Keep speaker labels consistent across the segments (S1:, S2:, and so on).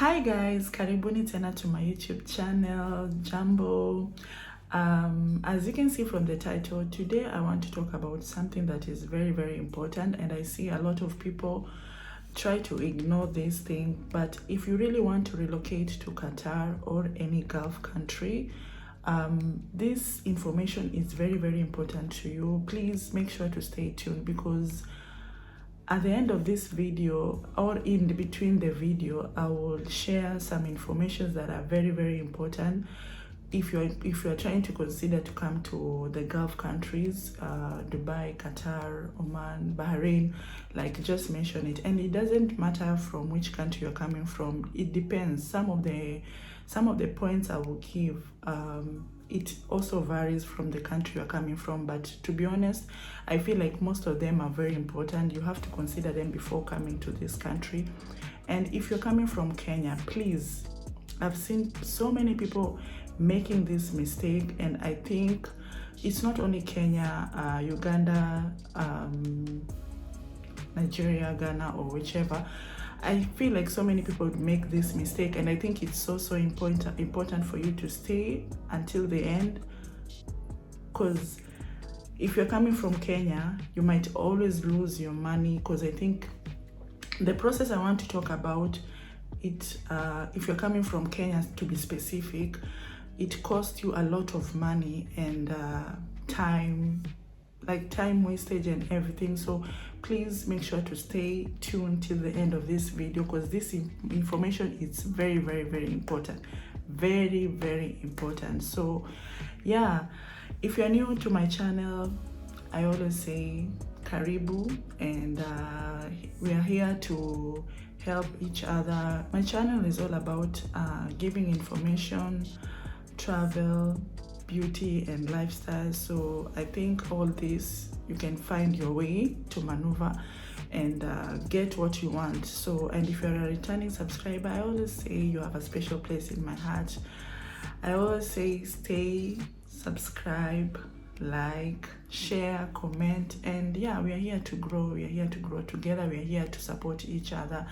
S1: Hi guys, karibuni tena to my YouTube channel, Jambo. As you can see from the title, today I want to talk about something that is very important, and I see a lot of people try to ignore this thing. But if you really want to relocate to Qatar or any Gulf country, this information is very important to you. Please make sure to stay tuned, because at the end of this video, or in between the video, I will share some information that are very important if you're trying to consider to come to the Gulf countries, Dubai, Qatar, Oman, Bahrain. Like, just mention it, and it doesn't matter from which country you're coming from. It depends. Some of the points I will give, it also varies from the country you're coming from, but to be honest, I feel like most of them are very important. You have to consider them before coming to this country. And if you're coming from Kenya, please, I've seen so many people making this mistake, and I think it's not only Kenya, Uganda, Nigeria, Ghana, or whichever. I feel like so many people make this mistake, and I think it's so important for you to stay until the end, because if you're coming from Kenya, you might always lose your money, because I think the process I want to talk about, if you're coming from Kenya, to be specific, it costs you a lot of money and time wastage and everything. So please make sure to stay tuned till the end of this video, because this information is very important, very important. So yeah, if you're new to my channel, I always say karibu, and we are here to help each other. My channel is all about giving information, travel, beauty, and lifestyle. So I think all this, you can find your way to maneuver and get what you want. So, and if you're a returning subscriber, I always say you have a special place in my heart. I always say stay, subscribe, like, share, comment, and yeah, we are here to grow. We are here to grow together. We are here to support each other.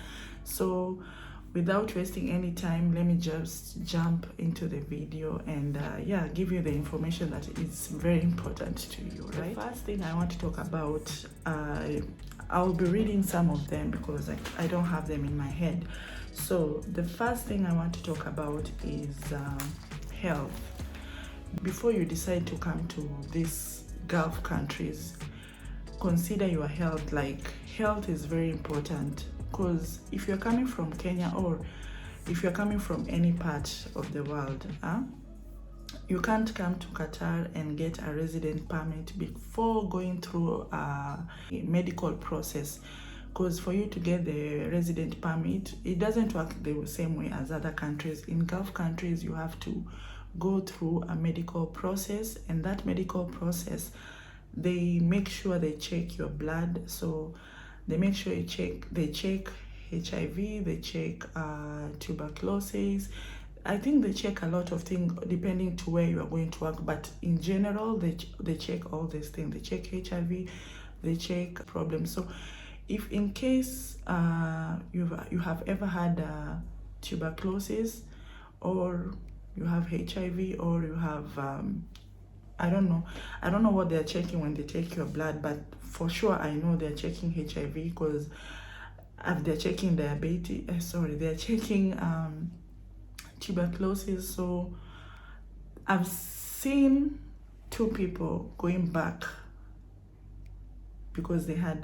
S1: So without wasting any time, let me just jump into the video and yeah, give you the information that is very important to you, right? The first thing I want to talk about, I'll be reading some of them because I don't have them in my head. So the first thing I want to talk about is health. Before you decide to come to these Gulf countries, consider your health. Like, health is very important, because if you're coming from Kenya, or if you're coming from any part of the world, you can't come to Qatar and get a resident permit before going through a medical process, because for you to get the resident permit, it doesn't work the same way as other countries. In Gulf countries, you have to go through a medical process, and that medical process, they make sure they check your blood. So they make sure they check HIV, they check tuberculosis. I think they check a lot of things depending to where you are going to work, but in general, they check all these things. They check HIV, they check problems. So if in case you have ever had tuberculosis, or you have HIV, or you have I don't know what they're checking when they take your blood, but for sure I know they're checking HIV, because they're checking diabetes, they're checking tuberculosis. So I've seen 2 people going back because they had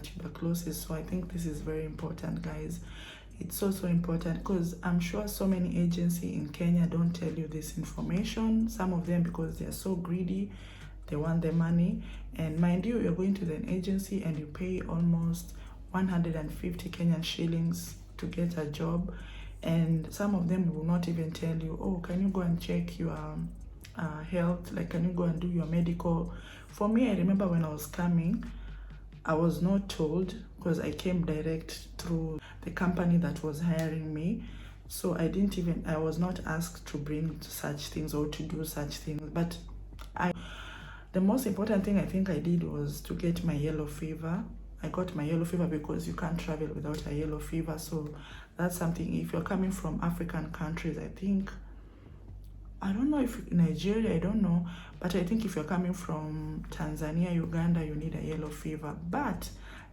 S1: tuberculosis. So I think this is very important, guys. It's so important, because I'm sure so many agencies in Kenya don't tell you this information. Some of them, because they're so greedy, they want the money. And mind you, you're going to the agency and you pay almost 150 Kenyan shillings to get a job, and some of them will not even tell you, oh, can you go and check your health, like, can you go and do your medical? For me, I remember when I was coming, I was not told, because I came direct through the company that was hiring me. So I was not asked to bring such things or to do such things. But the most important thing I think I did was to get my yellow fever. I got my yellow fever because you can't travel without a yellow fever. So that's something. If you're coming from African countries, I think, I don't know if Nigeria, I don't know, but I think if you're coming from Tanzania, Uganda, you need a yellow fever. But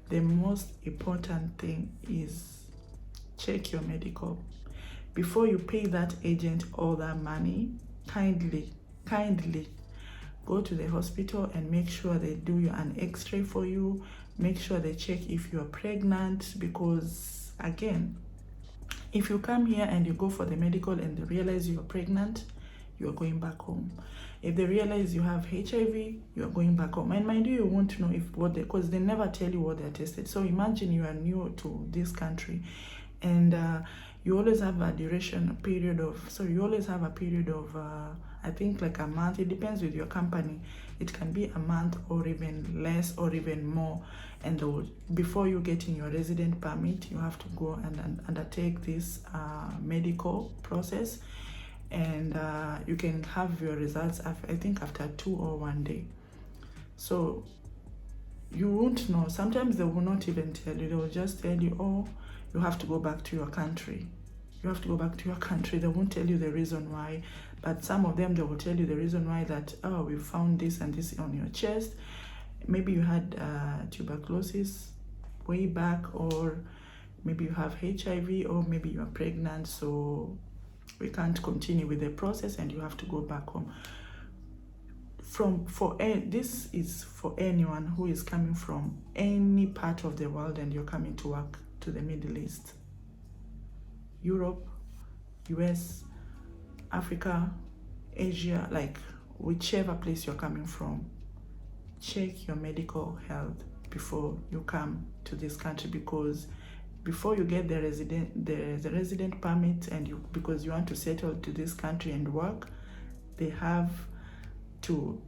S1: the most important thing is check your medical. Before you pay that agent all that money, kindly go to the hospital and make sure they do an x-ray for you. Make sure they check if you are pregnant, because again, if you come here and you go for the medical and they realize you're pregnant, you're going back home. If they realize you have HIV, you're going back home. And mind you, you won't know if because they never tell you what they're tested. So imagine you are new to this country, and you always have a period of I think like a month. It depends with your company. It can be a month or even less or even more. And before you get in your resident permit, you have to go and undertake this medical process. And you can have your results, I think, after 2 or 1 day. So you won't know. Sometimes they will not even tell you. They will just tell you, oh, you have to go back to your country. You have to go back to your country. They won't tell you the reason why. But some of them, they will tell you the reason why, that, oh, we found this and this on your chest. Maybe you had tuberculosis way back, or maybe you have HIV, or maybe you are pregnant. So we can't continue with the process and you have to go back home. This is for anyone who is coming from any part of the world and you're coming to work to the Middle East, Europe, US, Africa, Asia, like whichever place you're coming from. Check your medical health before you come to this country, because before you get the resident permit and because you want to settle to this country and work, they have to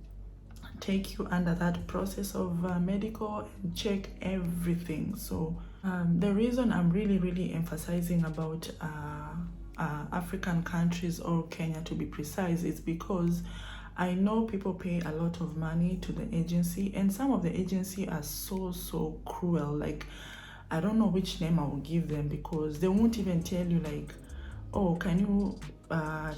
S1: take you under that process of medical and check everything. So the reason I'm really emphasizing about African countries, or Kenya to be precise, is because I know people pay a lot of money to the agency, and some of the agency are so cruel. Like, I don't know which name I will give them, because they won't even tell you like, oh, can you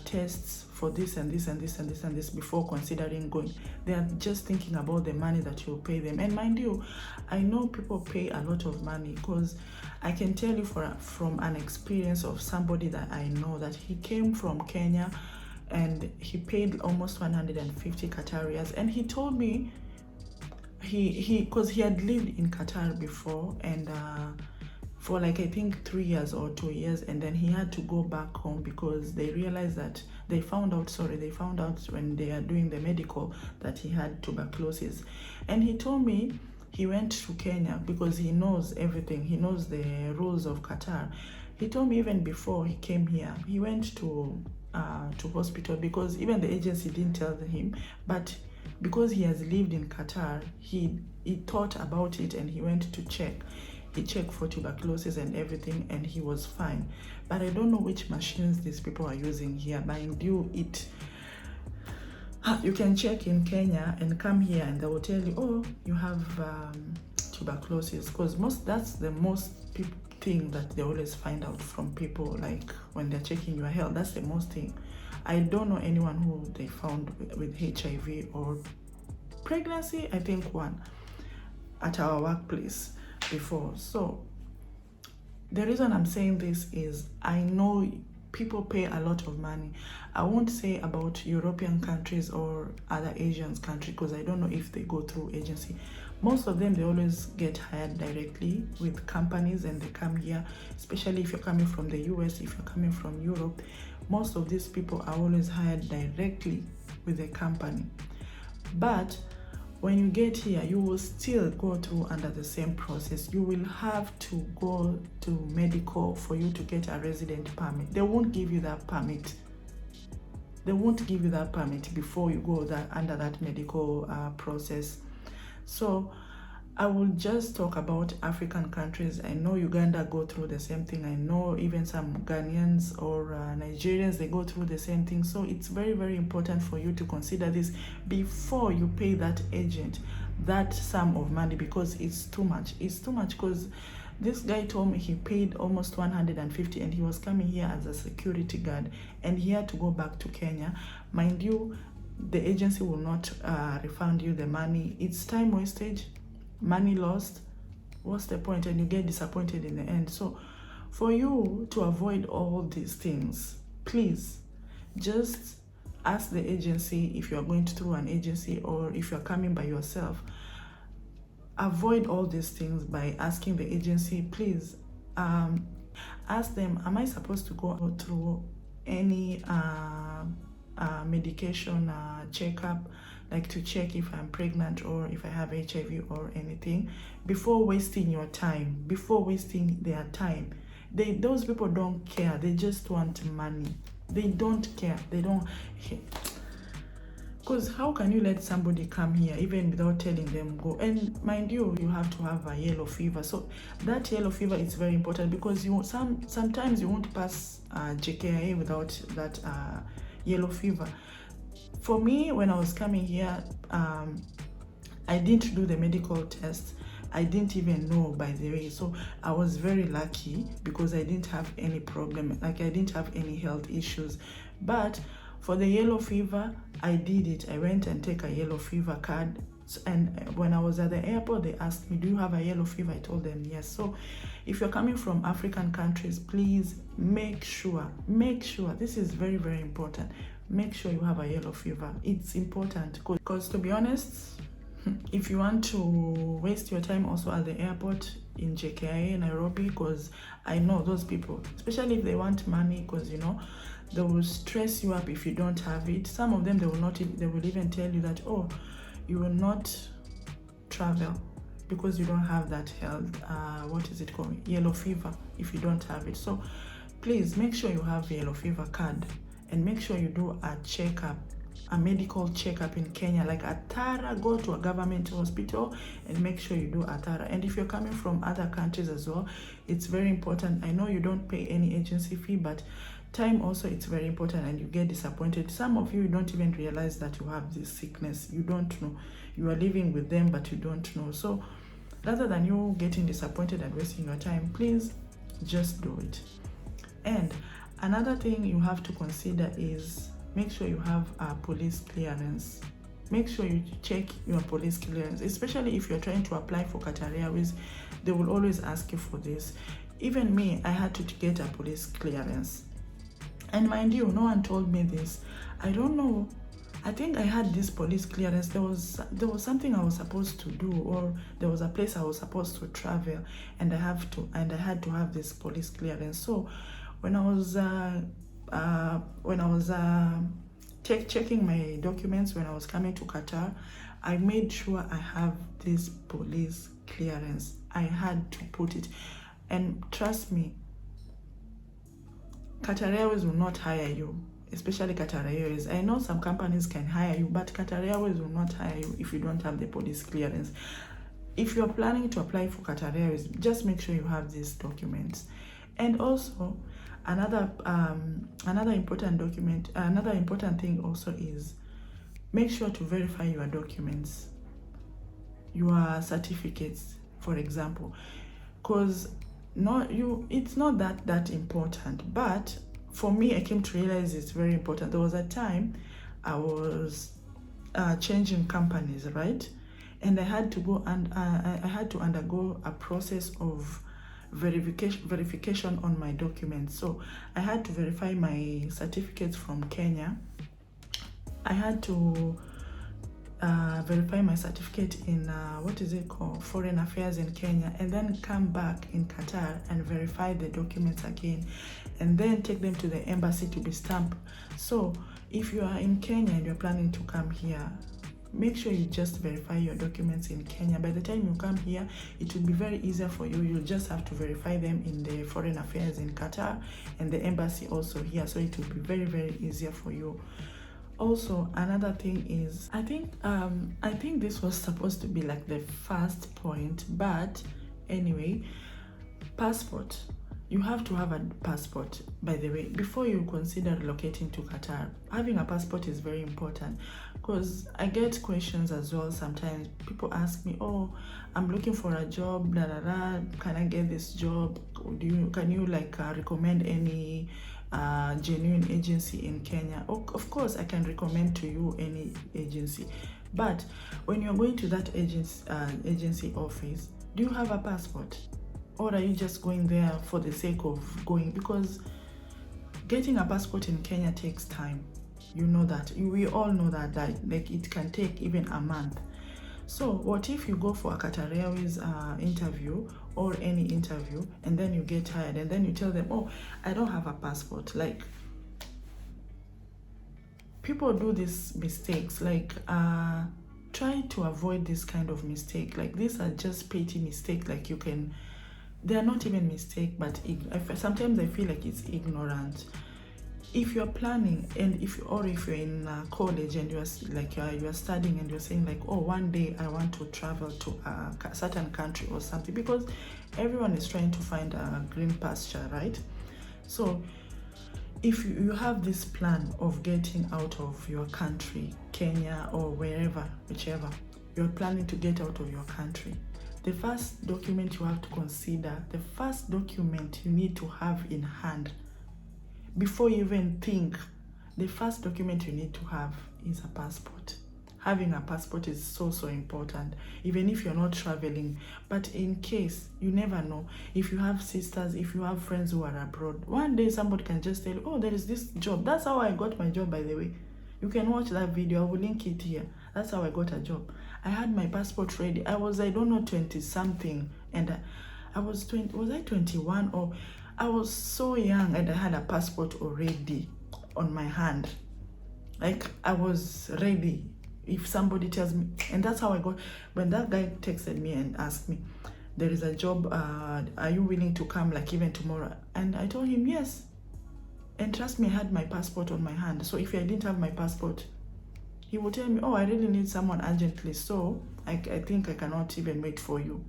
S1: test for this and this and this and this and this before considering going. They are just thinking about the money that you'll pay them. And mind you, I know people pay a lot of money, because I can tell you from an experience of somebody that I know, that he came from Kenya and he paid almost 150 Qatar riyals, and he told me because he had lived in Qatar before, and for like I think 3 years or 2 years, and then he had to go back home because they realized that they found out when they are doing the medical that he had tuberculosis. And he told me he went to Kenya because he knows everything, he knows the rules of Qatar. He told me even before he came here, he went to hospital, because even the agency didn't tell him, but because he has lived in Qatar, he thought about it and he went to check. He checked for tuberculosis and everything, and he was fine. But I don't know which machines these people are using here. Mind you, you can check in Kenya and come here and they will tell you, oh, you have tuberculosis, because that's the most thing that they always find out from people, like when they're checking your health. That's the most thing. I don't know anyone who they found with HIV or pregnancy. I think one at our workplace before. So the reason I'm saying this is I know people pay a lot of money. I won't say about European countries or other Asian countries, because I don't know if they go through agency. Most of them, they always get hired directly with companies and they come here, especially if you're coming from the US, if you're coming from Europe. Most of these people are always hired directly with the company. But when you get here, you will still go through under the same process. You will have to go to medical for you to get a resident permit. They won't give you that permit. They won't give you that permit before you go under that medical process. So I will just talk about African countries. I know Uganda go through the same thing. I know even some Ghanaians or Nigerians, they go through the same thing. So it's very important for you to consider this before you pay that agent that sum of money, because it's too much. It's too much, because this guy told me he paid almost 150 and he was coming here as a security guard, and he had to go back to Kenya. Mind you, the agency will not refund you the money. It's time wastage, money lost. What's the point? And you get disappointed in the end. So for you to avoid all these things, please just ask the agency. If you are going through an agency or if you're coming by yourself, avoid all these things by asking the agency. Please ask them, am I supposed to go through any medication checkup, like to check if I'm pregnant or if I have HIV or anything, before wasting your time, before wasting their time. Those people don't care. They just want money. They don't care. They don't. Because how can you let somebody come here even without telling them go? And mind you, you have to have a yellow fever. So that yellow fever is very important, because sometimes you won't pass JKIA without that yellow fever. For me, when I was coming here, I didn't do the medical test. I didn't even know, by the way. So I was very lucky because I didn't have any problem. Like, I didn't have any health issues. But for the yellow fever, I did it. I went and take a yellow fever card. And when I was at the airport, they asked me, do you have a yellow fever? I told them yes. So if you're coming from African countries, please make sure, this is very, very important. Make sure you have a yellow fever. It's important, because to be honest, if you want to waste your time also at the airport in JKIA, Nairobi, because I know those people, especially if they want money, because they will stress you up if you don't have it. Some of them, they will even tell you that, oh, you will not travel because you don't have that health, what is it called, yellow fever, if you don't have it. So please make sure you have a yellow fever card, and make sure you do a checkup, a medical checkup in Kenya, like a Tara. Go to a government hospital and make sure you do a Tara. And if you're coming from other countries as well, it's very important. I know you don't pay any agency fee, but time also, it's very important, and you get disappointed. Some of you don't even realize that you have this sickness. You don't know. You are living with them, but you don't know. So rather than you getting disappointed and wasting your time, please just do it. And another thing you have to consider is, make sure you have a police clearance. Make sure you check your police clearance, especially if you're trying to apply for Qatar Airways. They will always ask you for this. Even me, I had to get a police clearance. And mind you, no one told me this. I don't know. I think I had this police clearance. There was something I was supposed to do, or there was a place I was supposed to travel, and I had to have this police clearance. So when I was checking my documents when I was coming to Qatar, I made sure I have this police clearance. I had to put it. And trust me, Qatar Airways will not hire you, especially Qatar Airways. I know some companies can hire you, but Qatar Airways will not hire you if you don't have the police clearance. If you're planning to apply for Qatar Airways, just make sure you have these documents. And also, another important thing also is, make sure to verify your documents, your certificates, for example, because it's not that important, but for me, I came to realize it's very important. There was a time I was changing companies, right? And I had to go and I had to undergo a process of verification on my documents. So I had to verify my certificates from Kenya. I had to verify my certificate in Foreign Affairs in Kenya, and then come back in Qatar and verify the documents again, and then take them to the embassy to be stamped. So if you are in Kenya and you're planning to come here, make sure you just verify your documents in Kenya. By the time you come here, it will be very easier for you. You'll just have to verify them in the Foreign Affairs in Qatar and the embassy also here. So it will be very, very easier for you. Also, another thing is, I think this was supposed to be like the first point, but anyway, passport. you have to have a passport, by the way, before you consider relocating to Qatar. Having a passport is very important, because I get questions as well. Sometimes people ask me, oh, I'm looking for a job, blah, blah, blah. Can I get this job? Can you recommend any genuine agency in Kenya? Of course, I can recommend to you any agency. But when you're going to that agency office, do you have a passport? Or are you just going there for the sake of going? Because getting a passport in Kenya takes time. You know that. We all know that it can take even a month. So what if you go for a Qatar Airways interview or any interview, and then you get hired, and then you tell them, oh, I don't have a passport? People do these mistakes. Try to avoid this kind of mistake. These are just petty mistakes. They are not even mistake, but sometimes I feel like it's ignorant. If you're planning, and if you're in college and you're studying, and you're saying oh, one day I want to travel to a certain country or something, because everyone is trying to find a green pasture, right? So if you have this plan of getting out of your country, Kenya or whichever, you're planning to get out of your country, the first document you have to consider, the first document you need to have in hand before you even think, the first document you need to have is a passport. Having a passport is so important, even if you're not traveling. But in case, you never know, if you have sisters, if you have friends who are abroad, one day somebody can just tell you, oh, there is this job. That's how I got my job, by the way. You can watch that video. I will link it here. That's how I got a job. I had my passport ready. I was, 20 something, and I was 20. Was I 21? Or I was so young, and I had a passport already on my hand. I was ready. If somebody tells me, and that's how I got. When that guy texted me and asked me, there is a job, are you willing to come even tomorrow? And I told him yes. And trust me, I had my passport on my hand. So if I didn't have my passport, he would tell me, oh, I really need someone urgently, so I think I cannot even wait for you.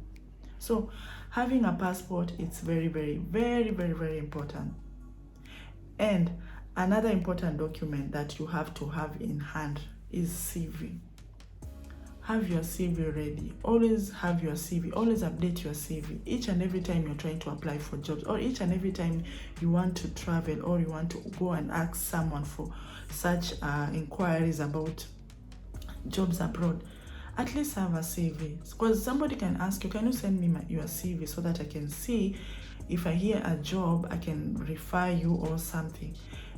S1: So having a passport, it's very, very, very, very, very important. And another important document that you have to have in hand is CV. Have your CV ready. Always have your CV. Always update your CV. Each and every time you're trying to apply for jobs, or each and every time you want to travel, or you want to go and ask someone for such inquiries about jobs abroad, at least have a CV. Because somebody can ask you, can you send me your CV so that I can see if I hear a job, I can refer you or something.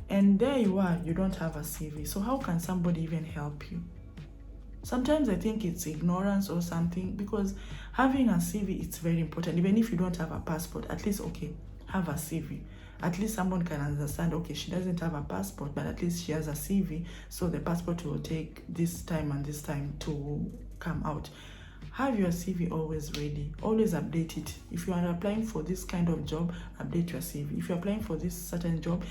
S1: And there you are, you don't have a CV. So how can somebody even help you? Sometimes I think it's ignorance or something, because having a CV, it's very important. Even if you don't have a passport, at least, okay, have a CV. At least someone can understand, okay, she doesn't have a passport, but at least she has a CV, so the passport will take this time and this time to come out. Have your CV always ready. Always update it. If you are applying for this kind of job, update your CV. If you're applying for this certain job,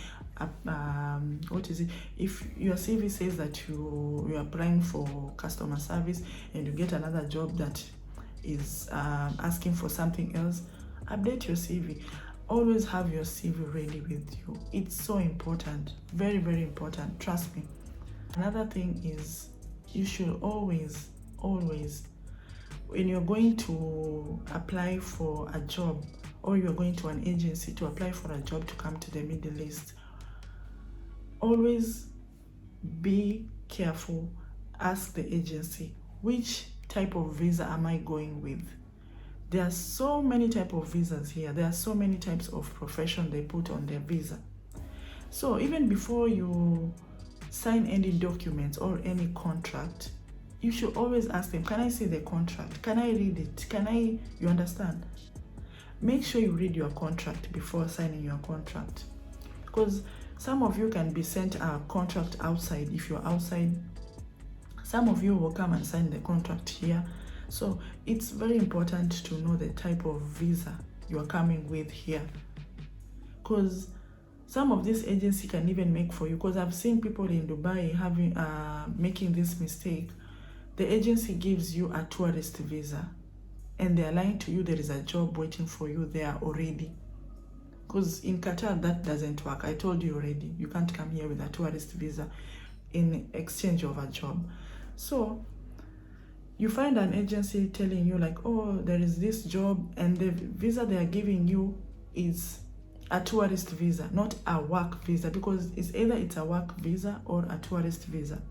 S1: if your CV says that you're applying for customer service and you get another job that is asking for something else, update your CV. Always have your CV ready with you. It's so important. Very, very important. Trust me. Another thing is, you should always, when you're going to apply for a job, or you're going to an agency to apply for a job to come to the Middle East, always be careful. Ask the agency, which type of visa am I going with? There are so many types of visas here. There are so many types of profession they put on their visa. So even before you sign any documents or any contract, you should always ask them, can I see the contract? Can I read it? You understand? Make sure you read your contract before signing your contract. Because some of you can be sent a contract outside. If you're outside, some of you will come and sign the contract here. So it's very important to know the type of visa you're coming with here. Because some of this agency can even make for you. Because I've seen people in Dubai making this mistake. The agency gives you a tourist visa, and they're lying to you there is a job waiting for you there already. Because in Qatar, that doesn't work. I told you already, you can't come here with a tourist visa in exchange of a job. So you find an agency telling you like, oh, there is this job, and the visa they are giving you is a tourist visa, not a work visa, because it's a work visa or a tourist visa.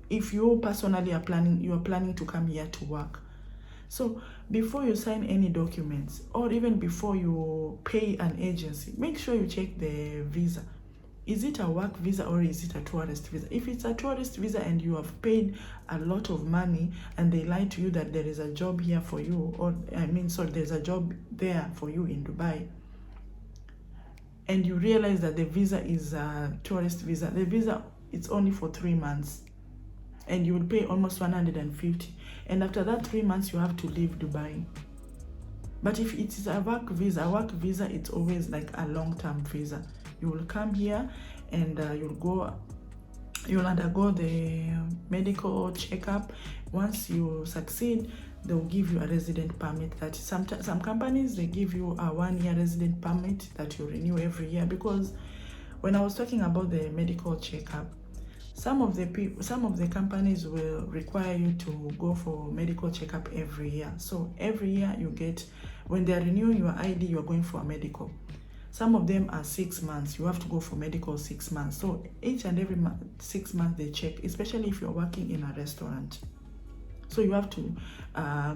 S1: If you personally are planning to come here to work. So before you sign any documents, or even before you pay an agency, make sure you check the visa. Is it a work visa or is it a tourist visa? If it's a tourist visa and you have paid a lot of money and they lie to you that there is a job here for you, or there's a job there for you in Dubai, and you realize that the visa is a tourist visa, the visa, it's only for 3 months, and you will pay almost 150. And after that 3 months, you have to leave Dubai. But if it is a work visa, it's always like a long-term visa. You will come here and you'll undergo the medical checkup. Once you succeed, they'll give you a resident permit. That some companies, they give you a 1-year resident permit that you renew every year. Because when I was talking about the medical checkup, some of the companies will require you to go for medical checkup every year. So every year you get, when they're renewing your ID, you're going for a medical. Some of them are 6 months. You have to go for medical 6 months. So each and every 6 months they check, especially if you're working in a restaurant. So you have to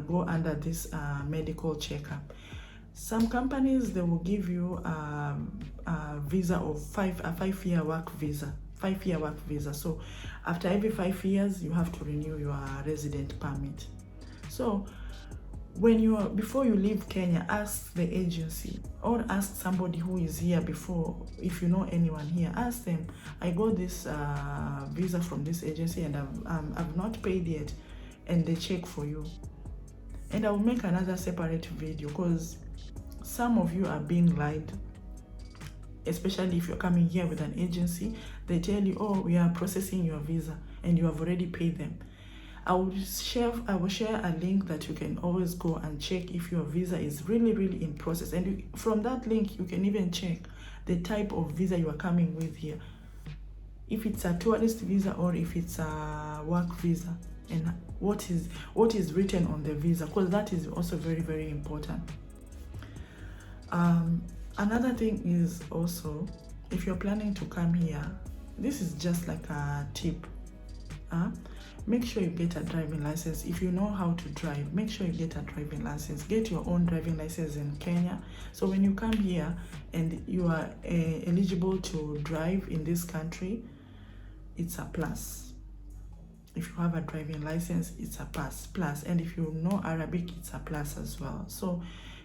S1: go under this medical checkup. Some companies, they will give you a visa of a 5-year work visa. 5-year work visa. So after every 5 years, you have to renew your resident permit. So before you leave Kenya, ask the agency or ask somebody who is here before. If you know anyone here, ask them, I got this visa from this agency and I've not paid yet, and they check for you. And I will make another separate video, because some of you are being lied. Especially if you're coming here with an agency, they tell you, oh, we are processing your visa, and you have already paid them. I will share a link that you can always go and check if your visa is really in process. And from that link, you can even check the type of visa you are coming with here. If it's a tourist visa or if it's a work visa, and what is written on the visa, because that is also very important. Another thing is also, if you're planning to come here, this is just like a tip. Make sure you get a driving license. If you know how to drive, make sure you get a driving license. Get your own driving license in Kenya. So when you come here and you are eligible to drive in this country, it's a plus. If you have a driving license, it's a plus. And if you know Arabic, it's a plus as well. So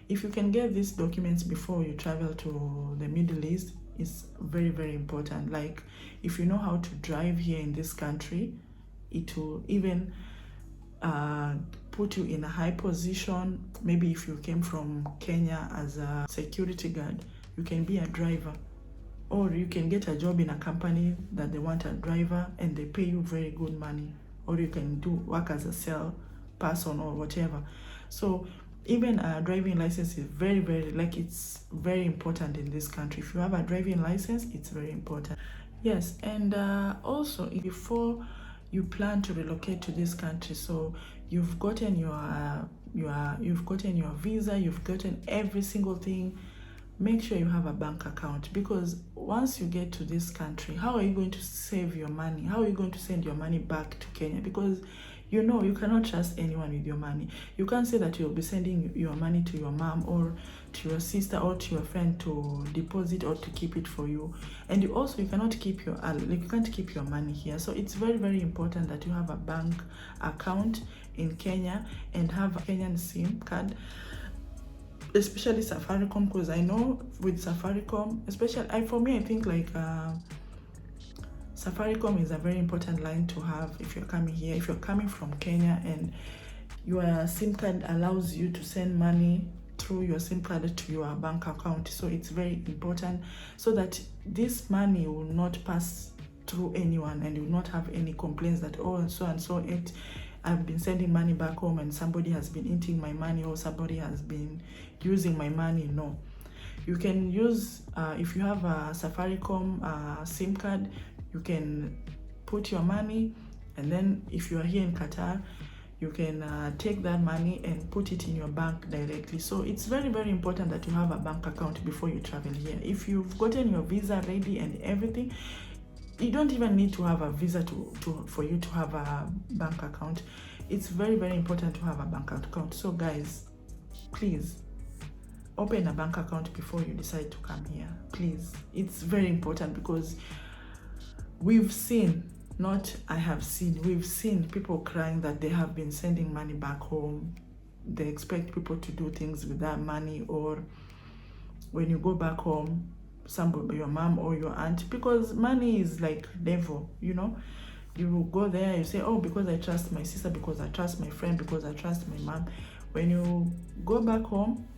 S1: if you can get these documents before you travel to the Middle East, it's very important. Like, if you know how to drive here in this country, it will even put you in a high position. Maybe if you came from Kenya as a security guard, you can be a driver. Or you can get a job in a company that they want a driver and they pay you very good money. Or you can work as a sales person or whatever. So even a driving license is it's very important in this country. If you have a driving license, it's very important. Yes, and also before you plan to relocate to this country, so you've gotten you've gotten your visa, you've gotten every single thing, make sure you have a bank account. Because once you get to this country, how are you going to save your money? How are you going to send your money back to Kenya? Because you cannot trust anyone with your money. You can't say that you'll be sending your money to your mom or to your sister or to your friend to deposit or to keep it for you. And you cannot keep you can't keep your money here. So it's very important that you have a bank account in Kenya and have a Kenyan SIM card, especially Safaricom, because I know with Safaricom, especially for me, I think like Safaricom is a very important line to have if you're coming here. If you're coming from Kenya and your SIM card allows you to send money through your SIM card to your bank account. So it's very important so that this money will not pass through anyone and you will not have any complaints that, oh, and so I've been sending money back home and somebody has been eating my money or somebody has been using my money. No. You can use, if you have a Safaricom SIM card, you can put your money, and then if you are here in Qatar, you can take that money and put it in your bank directly. So it's very, very important that you have a bank account before you travel here. If you've gotten your visa ready and everything, you don't even need to have a visa for you to have a bank account. It's very, very important to have a bank account. So guys, please open a bank account before you decide to come here. Please, it's very important, because we've seen people crying that they have been sending money back home. They expect people to do things with that money, or when you go back home, somebody, your mom or your aunt, because money is like devil, you know. You go there, you say, oh, because I trust my sister, because I trust my friend, because I trust my mom. When you go back home,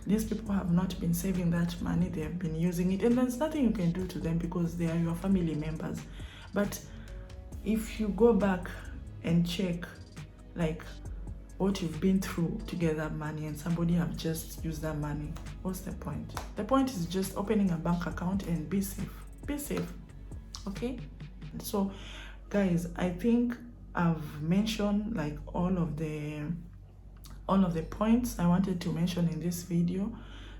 S1: these people have not been saving that money, they have been using it, and there's nothing you can do to them because they are your family members. But if you go back and check like what you've been through to get that money, and somebody have just used that money, what's the point? The point is just opening a bank account and be safe. Be safe, okay? So guys, I think I've mentioned like all of the points I wanted to mention in this video.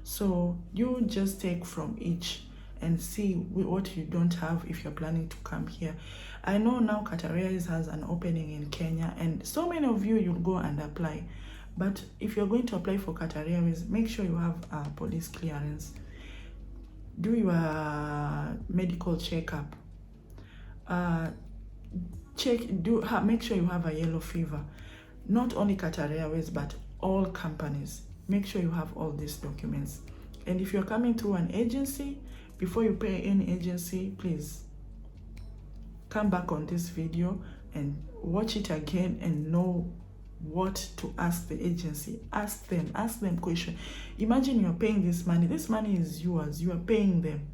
S1: So you just take from each and see what you don't have if you're planning to come here. I know now Qatar Airways has an opening in Kenya, and so many of you, you'll go and apply. But if you're going to apply for Qatar Airways, make sure you have a police clearance. Do your medical checkup. Make sure you have a yellow fever. Not only Qatar Airways, but all companies. Make sure you have all these documents. And if you're coming through an agency, before you pay any agency, please come back on this video and watch it again and know what to ask the agency. Ask them questions. Imagine you're paying this money is yours, you are paying them,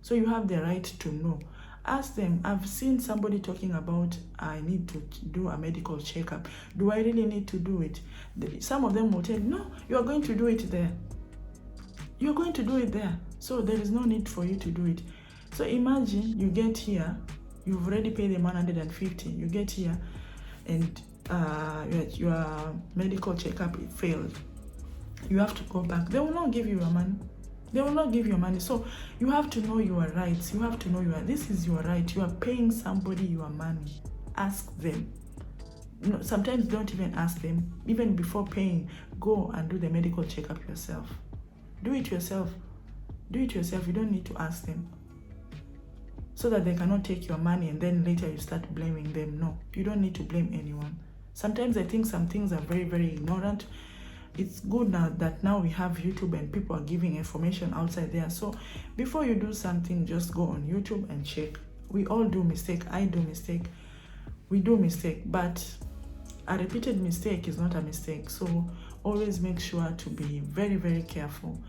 S1: so you have the right to know. Ask them. I've seen somebody talking about, I need to do a medical checkup. Do I really need to do it? Some of them will tell you, no, you're going to do it there. You're going to do it there. So there is no need for you to do it. So imagine you get here, you've already paid them 150. You get here and your medical checkup failed. You have to go back. They will not give you your money. They will not give you money. So you have to know your rights. You have to know this is your right. You are paying somebody your money. Ask them. No, sometimes don't even ask them. Even before paying, go and do the medical checkup yourself. Do it yourself. Do it yourself. You don't need to ask them, so that they cannot take your money and then later you start blaming them. No, you don't need to blame anyone. Sometimes I think some things are very, very ignorant. It's good now that we have YouTube and people are giving information outside there. So before you do something, just go on YouTube and check. We all do mistake. I do mistake. We do mistake, but a repeated mistake is not a mistake. So always make sure to be very, very careful.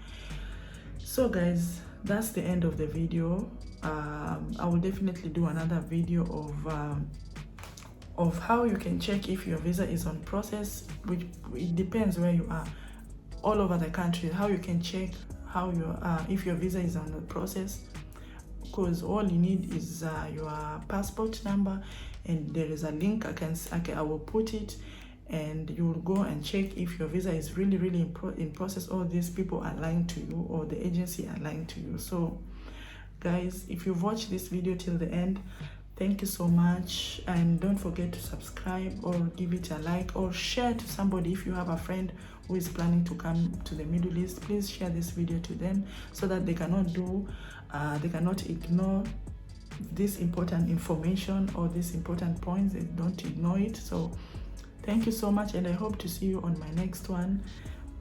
S1: So guys, that's the end of the video. I will definitely do another video of how you can check if your visa is on process, which it depends where you are, all over the country. How you can check how if your visa is on the process, because all you need is your passport number, and there is a link. I will put it, and you will go and check if your visa is really, really in process, or these people are lying to you, or the agency are lying to you. So guys, if you've watched this video till the end, thank you so much, and don't forget to subscribe or give it a like or share to somebody. If you have a friend who is planning to come to the Middle East, please share this video to them so that they cannot ignore this important information or these important points. They don't ignore it. So thank you so much, and I hope to see you on my next one.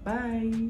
S1: Bye.